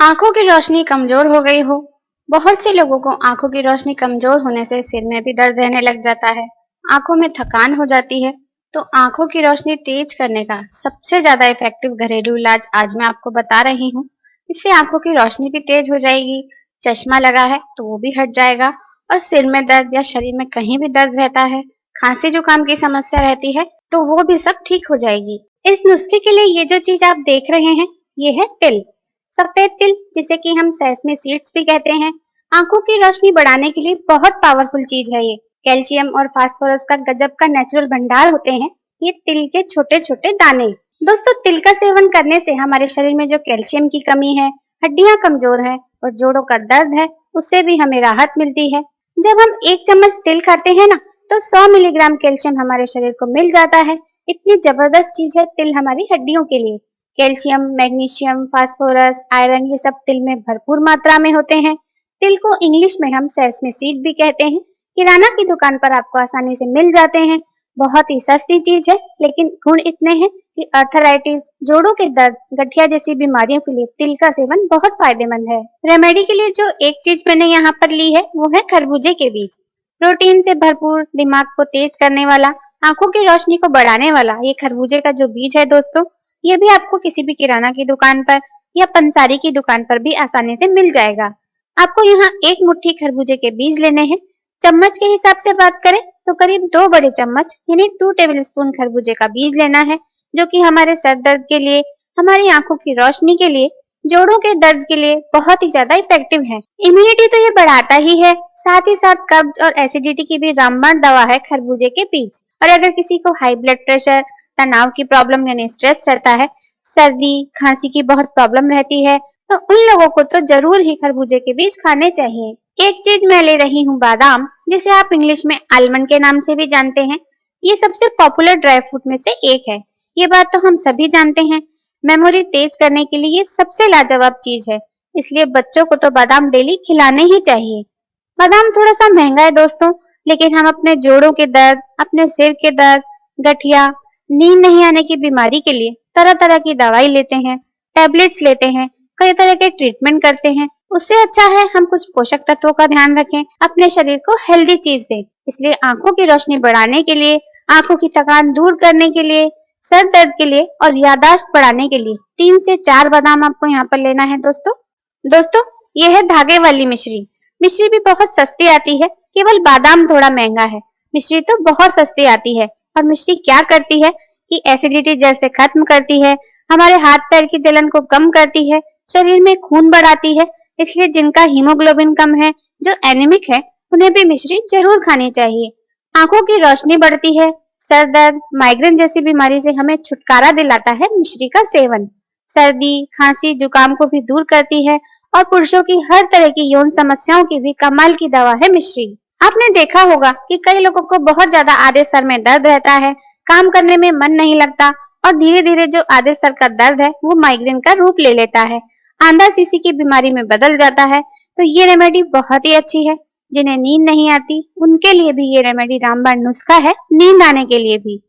आंखों की रोशनी कमजोर हो गई हो। बहुत से लोगों को आंखों की रोशनी कमजोर होने से सिर में भी दर्द रहने लग जाता है, आंखों में थकान हो जाती है। तो आंखों की रोशनी तेज करने का सबसे ज्यादा इफेक्टिव घरेलू इलाज आज मैं आपको बता रही हूँ। इससे आंखों की रोशनी भी तेज हो जाएगी, चश्मा लगा है तो वो भी हट जाएगा, और सिर में दर्द या शरीर में कहीं भी दर्द रहता है, खांसी जुकाम की समस्या रहती है, तो वो भी सब ठीक हो जाएगी। इस नुस्खे के लिए ये जो चीज आप देख रहे हैं, ये है तिल। सफेद तिल, जिसे कि हम सेसमी सीड्स भी कहते हैं, आंखों की रोशनी बढ़ाने के लिए बहुत पावरफुल चीज है ये। कैल्शियम और फास्फोरस का गजब का नेचुरल भंडार होते हैं ये तिल के छोटे छोटे दाने। दोस्तों, तिल का सेवन करने से हमारे शरीर में जो कैल्शियम की कमी है, हड्डियां कमजोर है और जोड़ों का दर्द है, उससे भी हमें राहत मिलती है। जब हम 1 चम्मच तिल खाते हैं ना, तो 100 मिलीग्राम कैल्शियम हमारे शरीर को मिल जाता है। इतनी जबरदस्त चीज है तिल हमारी हड्डियों के लिए। कैल्शियम, मैग्नीशियम, फास्फोरस, आयरन, ये सब तिल में भरपूर मात्रा में होते हैं। तिल को इंग्लिश में हम सेसमी सीड भी कहते हैं। किराना की दुकान पर आपको आसानी से मिल जाते हैं। बहुत ही सस्ती चीज है, लेकिन गुण इतने हैं कि अर्थराइटिस, जोड़ों के दर्द, गठिया जैसी बीमारियों के लिए तिल का सेवन बहुत फायदेमंद है। रेमेडी के लिए जो एक चीज मैंने यहाँ पर ली है, वो है खरबूजे के बीज। प्रोटीन से भरपूर, दिमाग को तेज करने वाला, आंखों की रोशनी को बढ़ाने वाला ये खरबूजे का जो बीज है दोस्तों, ये भी आपको किसी भी किराना की दुकान पर या पंसारी की दुकान पर भी आसानी से मिल जाएगा। आपको यहाँ 1 मुट्ठी खरबूजे के बीज लेने हैं। चम्मच के हिसाब से बात करें तो करीब 2 बड़े चम्मच यानी 2 टेबल स्पून खरबूजे का बीज लेना है, जो कि हमारे सर दर्द के लिए, हमारी आंखों की रोशनी के लिए, जोड़ों के दर्द के लिए बहुत ही ज्यादा इफेक्टिव है। इम्यूनिटी तो ये बढ़ाता ही है, साथ ही साथ कब्ज और एसिडिटी की भी रामबाण दवा है खरबूजे के बीज। और अगर किसी को हाई ब्लड प्रेशर, तनाव की प्रॉब्लम यानी स्ट्रेस रहता है, सर्दी खांसी की बहुत प्रॉब्लम रहती है, तो उन लोगों को तो जरूर ही खरबूजे के बीज खाने चाहिए। एक चीज मैं ले रही हूँ बादाम, जिसे आप इंग्लिश में आलमंड के नाम से भी जानते हैं। ये सबसे पॉपुलर ड्राई फ्रूट में से एक है, ये बात तो हम सभी जानते हैं। मेमोरी तेज करने के लिए ये सबसे लाजवाब चीज है, इसलिए बच्चों को तो बादाम डेली खिलाने ही चाहिए। बादाम थोड़ा सा महंगा है दोस्तों, लेकिन हम अपने जोड़ों के दर्द, अपने सिर के दर्द, गठिया, नींद नहीं आने की बीमारी के लिए तरह तरह की दवाई लेते हैं, टैबलेट्स लेते हैं, कई तरह के ट्रीटमेंट करते हैं। उससे अच्छा है हम कुछ पोषक तत्वों का ध्यान रखें, अपने शरीर को हेल्दी चीज दें। इसलिए आंखों की रोशनी बढ़ाने के लिए, आंखों की थकान दूर करने के लिए, सर दर्द के लिए और यादाश्त बढ़ाने के लिए 3 से 4 बादाम आपको यहाँ पर लेना है दोस्तों। दोस्तों, ये है धागे वाली मिश्री। मिश्री भी बहुत सस्ती आती है, केवल बादाम थोड़ा महंगा है। मिश्री तो बहुत सस्ती आती है। और मिश्री क्या करती है कि एसिडिटी जड़ से खत्म करती है, हमारे हाथ पैर की जलन को कम करती है, शरीर में खून बढ़ाती है। इसलिए जिनका हीमोग्लोबिन कम है, जो एनीमिक है, उन्हें भी मिश्री जरूर खानी चाहिए। आंखों की रोशनी बढ़ती है, सर दर्द, माइग्रेन जैसी बीमारी से हमें छुटकारा दिलाता है मिश्री का सेवन। सर्दी, खांसी, जुकाम को भी दूर करती है और पुरुषों की हर तरह की यौन समस्याओं की भी कमाल की दवा है मिश्री। आपने देखा होगा कि कई लोगों को बहुत ज्यादा आधे सर में दर्द रहता है, काम करने में मन नहीं लगता, और धीरे धीरे जो आधे सर का दर्द है वो माइग्रेन का रूप ले लेता है, आंधा सीसी की बीमारी में बदल जाता है। तो ये रेमेडी बहुत ही अच्छी है। जिन्हें नींद नहीं आती, उनके लिए भी ये रेमेडी रामबाण नुस्खा है, नींद आने के लिए भी।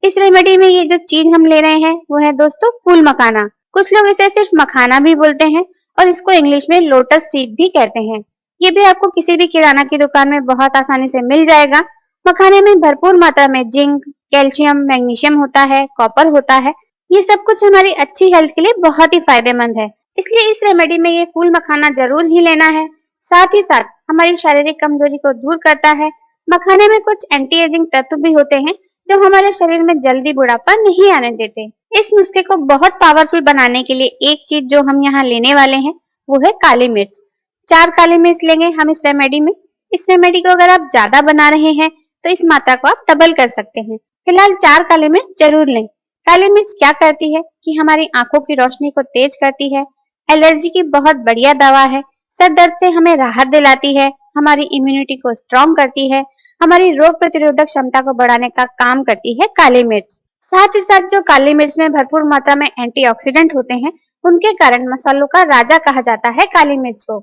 इस रेमेडी में ये जो चीज हम ले रहे हैं वो है दोस्तों फूल मखाना। कुछ लोग इसे सिर्फ मखाना भी बोलते हैं और इसको इंग्लिश में लोटस सीड भी कहते हैं। ये भी आपको किसी भी किराना की दुकान में बहुत आसानी से मिल जाएगा। मखाने में भरपूर मात्रा में जिंक, कैल्शियम, मैग्नीशियम होता है, कॉपर होता है। ये सब कुछ हमारी अच्छी हेल्थ के लिए बहुत ही फायदेमंद है। इसलिए इस रेमेडी में ये फूल मखाना जरूर ही लेना है। साथ ही साथ हमारी शारीरिक कमजोरी को दूर करता है। मखाने में कुछ एंटी एजिंग तत्व भी होते हैं, जो हमारे शरीर में जल्दी बुढ़ापा नहीं आने देते। इस नुस्खे को बहुत पावरफुल बनाने के लिए एक चीज जो हम यहाँ लेने वाले हैं वो है काली मिर्च। 4 काली मिर्च लेंगे हम इस रेमेडी में। इस रेमेडी को अगर आप ज्यादा बना रहे हैं तो इस मात्रा को आप डबल कर सकते हैं। फिलहाल 4 काली मिर्च जरूर लें। काली मिर्च क्या करती है कि हमारी आंखों की रोशनी को तेज करती है, एलर्जी की बहुत बढ़िया दवा है, सर दर्द से हमें राहत दिलाती है, हमारी इम्यूनिटी को स्ट्रॉन्ग करती है, हमारी रोग प्रतिरोधक क्षमता को बढ़ाने का काम करती है काली मिर्च। साथ ही साथ जो काली मिर्च में भरपूर मात्रा में एंटीऑक्सीडेंट होते हैं, उनके कारण मसालों का राजा कहा जाता है काली मिर्च को।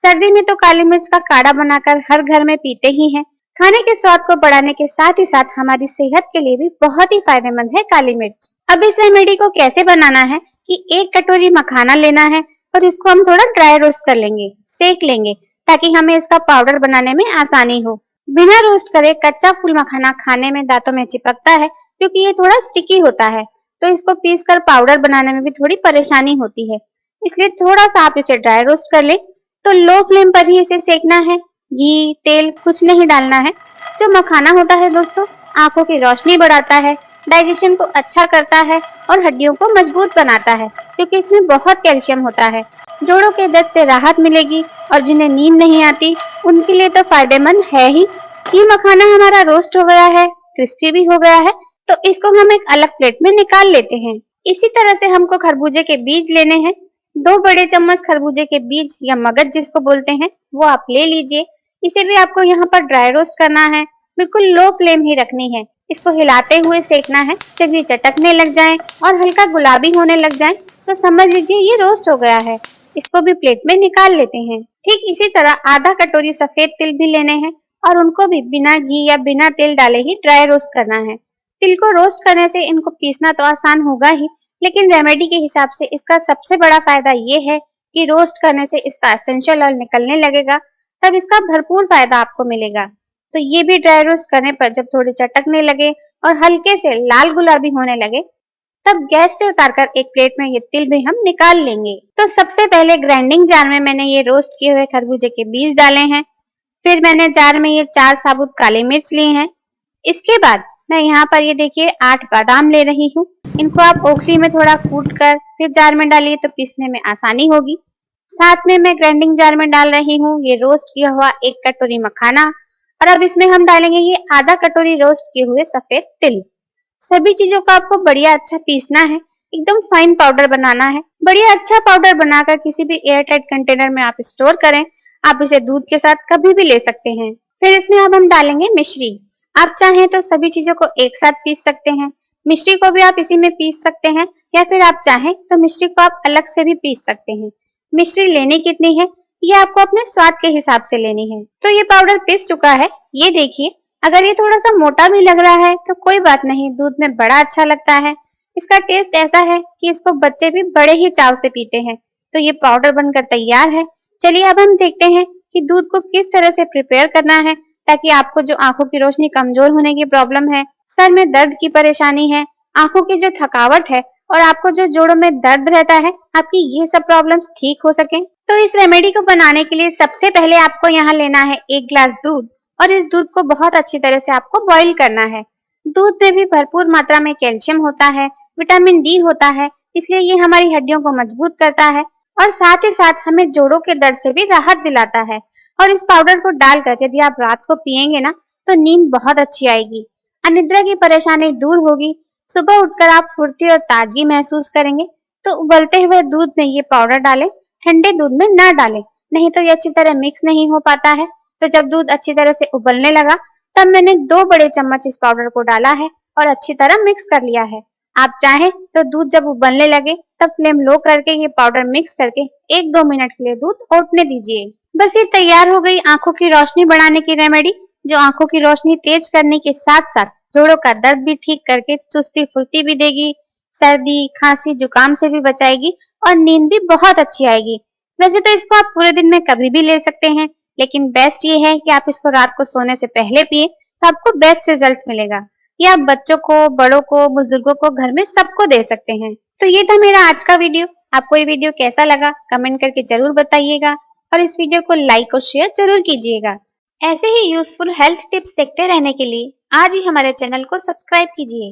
सर्दी में तो काली मिर्च का काढ़ा बनाकर हर घर में पीते ही हैं। खाने के स्वाद को बढ़ाने के साथ ही साथ हमारी सेहत के लिए भी बहुत ही फायदेमंद है काली मिर्च। अब इस रेमेडी को कैसे बनाना है कि 1 कटोरी मखाना लेना है, और इसको हम थोड़ा ड्राई रोस्ट कर लेंगे, सेक लेंगे, ताकि हमें इसका पाउडर बनाने में आसानी हो। बिना रोस्ट करे कच्चा फूल मखाना खाने में दांतों में चिपकता है, क्योंकि ये थोड़ा स्टिकी होता है, तो इसको पीस कर पाउडर बनाने में भी थोड़ी परेशानी होती है। इसलिए थोड़ा सा आप इसे ड्राई रोस्ट कर ले। तो लो फ्लेम पर ही इसे सेकना है, घी तेल कुछ नहीं डालना है। जो मखाना होता है दोस्तों, आंखों की रोशनी बढ़ाता है, डाइजेशन को अच्छा करता है और हड्डियों को मजबूत बनाता है, क्योंकि इसमें बहुत कैल्शियम होता है। जोड़ों के दर्द से राहत मिलेगी और जिन्हें नींद नहीं आती उनके लिए तो फायदेमंद है ही। ये मखाना हमारा रोस्ट हो गया है, क्रिस्पी भी हो गया है, तो इसको हम एक अलग प्लेट में निकाल लेते हैं। इसी तरह से हमको खरबूजे के बीज लेने हैं। 2 बड़े चम्मच खरबूजे के बीज या मगज जिसको बोलते हैं, वो आप ले लीजिए। इसे भी आपको यहाँ पर ड्राई रोस्ट करना है, बिल्कुल लो फ्लेम ही रखनी है। इसको हिलाते हुए सेकना है। जब ये चटकने लग जाए और हल्का गुलाबी होने लग जाए तो समझ लीजिए ये रोस्ट हो गया है। इसको भी प्लेट में निकाल लेते हैं। ठीक इसी तरह आधा कटोरी सफेद तिल भी लेने हैं और उनको भी बिना घी या बिना तेल डाले ही ड्राई रोस्ट करना है। तिल को रोस्ट करने से इनको पीसना तो आसान होगा ही, लेकिन रेमेडी के हिसाब से इसका सबसे बड़ा फायदा ये है कि रोस्ट करने से इसका एसेंशियल ऑयल निकलने लगेगा, तब इसका भरपूर फायदा आपको मिलेगा। तो ये भी ड्राई रोस्ट करने पर जब थोड़ी चटकने लगे और हल्के से लाल गुलाबी होने लगे, तब गैस से उतारकर एक प्लेट में ये तिल भी हम निकाल लेंगे। तो सबसे पहले ग्राइंडिंग जार में मैंने ये रोस्ट किए हुए खरबूजे के बीज डाले हैं। फिर मैंने जार में ये 4 साबुत काली मिर्च ली हैं। इसके बाद मैं यहाँ पर ये देखिए 8 बादाम ले रही हूँ। इनको आप ओखली में थोड़ा कूट कर फिर जार में डालिए तो पीसने में आसानी होगी। साथ में मैं ग्राइंडिंग जार में डाल रही हूँ ये रोस्ट किया हुआ 1 कटोरी मखाना, और अब इसमें हम डालेंगे ये आधा कटोरी रोस्ट किए हुए सफेद तिल। सभी चीजों को आपको बढ़िया अच्छा पीसना है, एकदम फाइन पाउडर बनाना है। बढ़िया अच्छा पाउडर बनाकर किसी भी एयर टाइट कंटेनर में आप स्टोर करें। आप इसे दूध के साथ कभी भी ले सकते हैं। फिर इसमें अब हम डालेंगे मिश्री। आप चाहें तो सभी चीजों को एक साथ पीस सकते हैं। मिश्री को भी आप इसी में पीस सकते हैं, या फिर आप चाहें तो मिश्री को आप अलग से भी पीस सकते हैं। मिश्री लेनी कितनी है ये आपको अपने स्वाद के हिसाब से लेनी है। तो ये पाउडर पिस चुका है, ये देखिए। अगर ये थोड़ा सा मोटा भी लग रहा है तो कोई बात नहीं, दूध में बड़ा अच्छा लगता है। इसका टेस्ट ऐसा है कि इसको बच्चे भी बड़े ही चाव से पीते हैं। तो ये पाउडर बनकर तैयार है। चलिए अब हम देखते हैं कि दूध को किस तरह से प्रिपेयर करना है, ताकि आपको जो आंखों की रोशनी कमजोर होने की प्रॉब्लम है, सर में दर्द की परेशानी है, आंखों की जो थकावट है और आपको जो जोड़ों में दर्द रहता है, आपकी ये सब प्रॉब्लम्स ठीक हो सके। तो इस रेमेडी को बनाने के लिए सबसे पहले आपको यहाँ लेना है 1 ग्लास दूध, और इस दूध को बहुत अच्छी तरह से आपको बॉईल करना है। दूध में भी भरपूर मात्रा में कैल्शियम होता है, विटामिन डी होता है, इसलिए ये हमारी हड्डियों को मजबूत करता है और साथ ही साथ हमें जोड़ों के दर्द से भी राहत दिलाता है। और इस पाउडर को डालकर यदि आप रात को पिएंगे ना, तो नींद बहुत अच्छी आएगी, अनिद्रा की परेशानी दूर होगी, सुबह उठकर आप फुर्ती और ताजगी महसूस करेंगे। तो उबलते हुए दूध में ये पाउडर डालें, ठंडे दूध में ना डालें, नहीं तो ये अच्छी तरह मिक्स नहीं हो पाता है। तो जब दूध अच्छी तरह से उबलने लगा, तब मैंने 2 बड़े चम्मच इस पाउडर को डाला है और अच्छी तरह मिक्स कर लिया है। आप चाहें तो दूध जब उबलने लगे तब फ्लेम लो करके ये पाउडर मिक्स करके 1-2 मिनट के लिए दूध औटने दीजिए। बस ये तैयार हो गई आंखों की रोशनी बढ़ाने की रेमेडी, जो आंखों की रोशनी तेज करने के साथ साथ जोड़ों का दर्द भी ठीक करके चुस्ती फुर्ती भी देगी, सर्दी खांसी जुकाम से भी बचाएगी और नींद भी बहुत अच्छी आएगी। वैसे तो इसको आप पूरे दिन में कभी भी ले सकते हैं, लेकिन बेस्ट ये है कि आप इसको रात को सोने से पहले पिए तो आपको बेस्ट रिजल्ट मिलेगा। ये आप बच्चों को, बड़ों को, बुजुर्गों को, घर में सबको दे सकते हैं। तो ये था मेरा आज का वीडियो। आपको ये वीडियो कैसा लगा कमेंट करके जरूर बताइएगा, और इस वीडियो को लाइक और शेयर जरूर कीजिएगा। ऐसे ही यूजफुल हेल्थ टिप्स देखते रहने के लिए आज ही हमारे चैनल को सब्सक्राइब कीजिए।